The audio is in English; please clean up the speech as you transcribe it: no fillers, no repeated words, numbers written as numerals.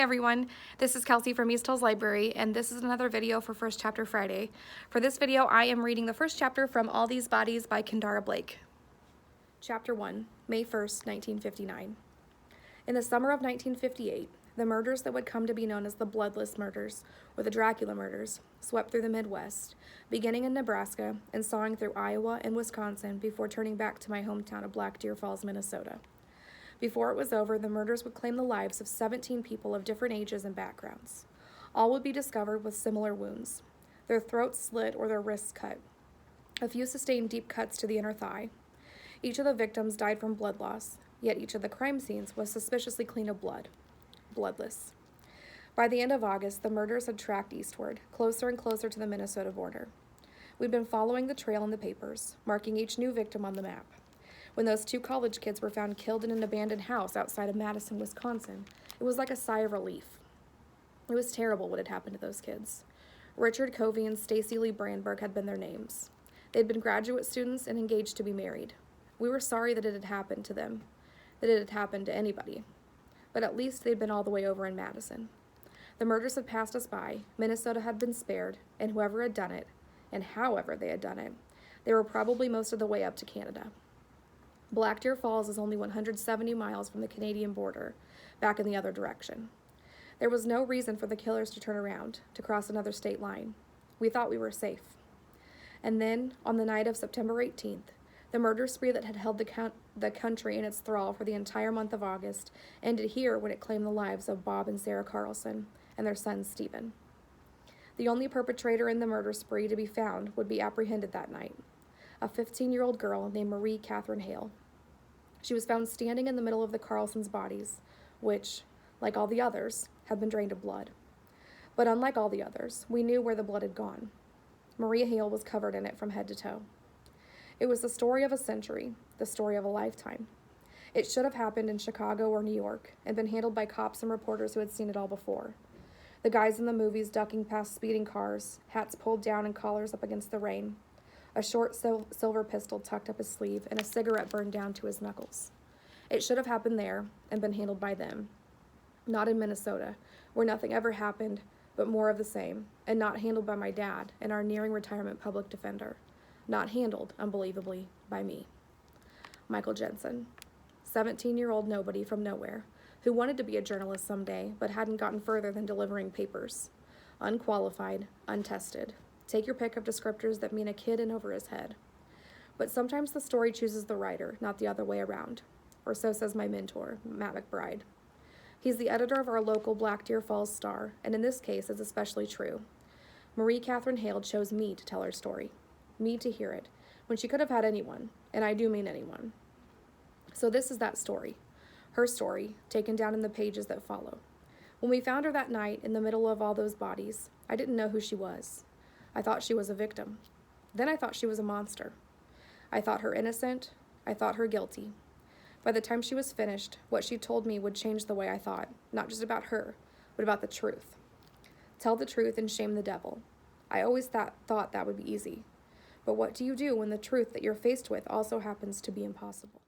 everyone, this is Kelsey from East Hills Library, and this is another video for First Chapter Friday. For this video, I am reading the first chapter from All These Bodies by Kendare Blake. Chapter 1, May 1st, 1959. In the summer of 1958, the murders that would come to be known as the Bloodless Murders, or the Dracula Murders, swept through the Midwest, beginning in Nebraska and sawing through Iowa and Wisconsin before turning back to my hometown of Black Deer Falls, Minnesota. Before it was over, the murders would claim the lives of 17 people of different ages and backgrounds. All would be discovered with similar wounds, their throats slit or their wrists cut. A few sustained deep cuts to the inner thigh. Each of the victims died from blood loss, yet each of the crime scenes was suspiciously clean of blood. Bloodless. By the end of August, the murders had tracked eastward, closer and closer to the Minnesota border. We'd been following the trail in the papers, marking each new victim on the map. When those two college kids were found killed in an abandoned house outside of Madison, Wisconsin, it was like a sigh of relief. It was terrible what had happened to those kids. Richard Covey and Stacy Lee Brandberg had been their names. They'd been graduate students and engaged to be married. We were sorry that it had happened to them, that it had happened to anybody. But at least they'd been all the way over in Madison. The murders had passed us by, Minnesota had been spared, and whoever had done it, and however they had done it, they were probably most of the way up to Canada. Black Deer Falls is only 170 miles from the Canadian border, back in the other direction. There was no reason for the killers to turn around, to cross another state line. We thought we were safe. And then, on the night of September 18th, the murder spree that had held the country in its thrall for the entire month of August ended here when it claimed the lives of Bob and Sarah Carlson and their son Stephen. The only perpetrator in the murder spree to be found would be apprehended that night. A 15-year-old girl named Marie Catherine Hale. She was found standing in the middle of the Carlsons' bodies, which, like all the others, had been drained of blood. But unlike all the others, we knew where the blood had gone. Marie Hale was covered in it from head to toe. It was the story of a century, the story of a lifetime. It should have happened in Chicago or New York and been handled by cops and reporters who had seen it all before. The guys in the movies ducking past speeding cars, hats pulled down and collars up against the rain. A short silver pistol tucked up his sleeve, and a cigarette burned down to his knuckles. It should have happened there and been handled by them. Not in Minnesota, where nothing ever happened but more of the same, and not handled by my dad and our nearing retirement public defender. Not handled, unbelievably, by me. Michael Jensen, 17-year-old nobody from nowhere, who wanted to be a journalist someday but hadn't gotten further than delivering papers. Unqualified, untested. Take your pick of descriptors that mean a kid in over his head. But sometimes the story chooses the writer, not the other way around. Or so says my mentor, Matt McBride. He's the editor of our local Black Deer Falls Star, and in this case it's especially true. Marie Catherine Hale chose me to tell her story. Me to hear it, when she could have had anyone, and I do mean anyone. So this is that story. Her story, taken down in the pages that follow. When we found her that night in the middle of all those bodies, I didn't know who she was. I thought she was a victim. Then I thought she was a monster. I thought her innocent. I thought her guilty. By the time she was finished, what she told me would change the way I thought, not just about her, but about the truth. Tell the truth and shame the devil. I always thought that would be easy. But what do you do when the truth that you're faced with also happens to be impossible?